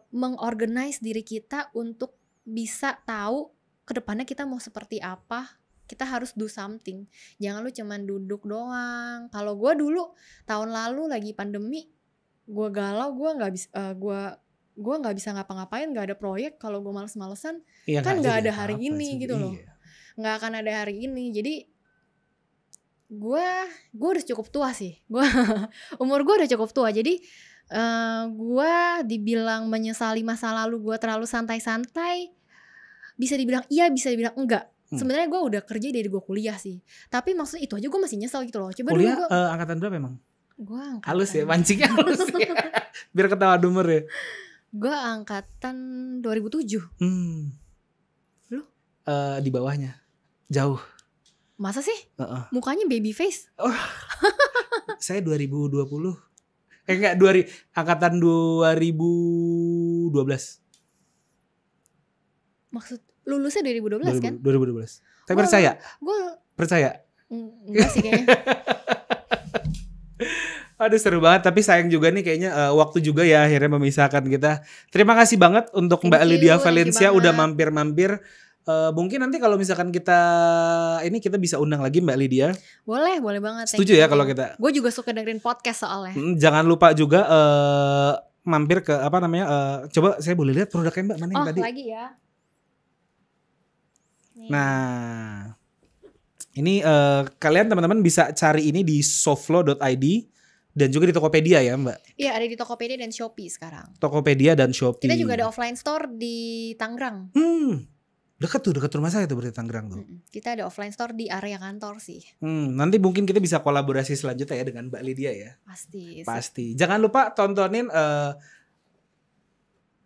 mengorganize diri kita untuk bisa tahu kedepannya kita mau seperti apa. Kita harus do something. Jangan lu cuman duduk doang. Kalau gue dulu tahun lalu lagi pandemi, gue galau, gue nggak bisa gue nggak bisa ngapa-ngapain, nggak ada proyek, kalau gue males-malesan kan nggak ada hari ini gitu loh, nggak akan ada hari ini. Jadi gue udah cukup tua sih, umur gue udah cukup tua. Jadi gue dibilang menyesali masa lalu gue terlalu santai-santai, bisa dibilang iya, bisa dibilang enggak. Sebenarnya gue udah kerja dari gue kuliah sih, tapi maksud itu aja gue masih nyesel gitu loh. Coba kuliah dulu angkatan berapa emang? Gue angkatan, halus ya, mancingnya halus ya. Biar ketawa demer ya. Gue angkatan 2007. Lu? Di bawahnya jauh. Masa sih? Mukanya baby face. Saya 2020. Enggak, angkatan 2012. Maksud lulusnya 2012 kan? 2012. Tapi percaya? Gue percaya? Enggak sih kayaknya. Aduh seru banget, tapi sayang juga nih kayaknya waktu juga ya akhirnya memisahkan kita. Terima kasih banget untuk Mbak Lydia Valencia udah mampir-mampir. Mungkin nanti kalau misalkan kita bisa undang lagi Mbak Lydia. Boleh banget. Setuju ya kalau kita. Gue juga suka dengerin podcast soalnya. Jangan lupa juga mampir ke coba saya boleh lihat produknya Mbak mana yang tadi? Oh lagi ya. Nih. Nah, ini kalian teman-teman bisa cari ini di soflo.id dan juga di Tokopedia ya Mbak? Iya, ada di Tokopedia dan Shopee sekarang. Tokopedia dan Shopee. Kita juga ada offline store di Tangerang. Dekat rumah saya tuh berarti Tangerang tuh. Kita ada offline store di area kantor sih. Nanti mungkin kita bisa kolaborasi selanjutnya ya dengan Mbak Lydia ya. Pasti. Jangan lupa tontonin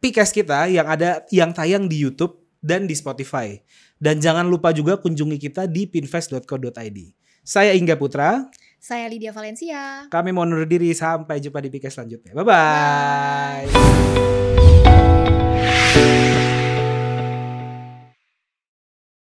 Pcast kita yang tayang di YouTube dan di Spotify. Dan jangan lupa juga kunjungi kita di pinvest.co.id. Saya Ingga Putra. Saya Lydia Valencia. Kami mau undur diri, sampai jumpa di Pcast selanjutnya. Bye-bye. Bye.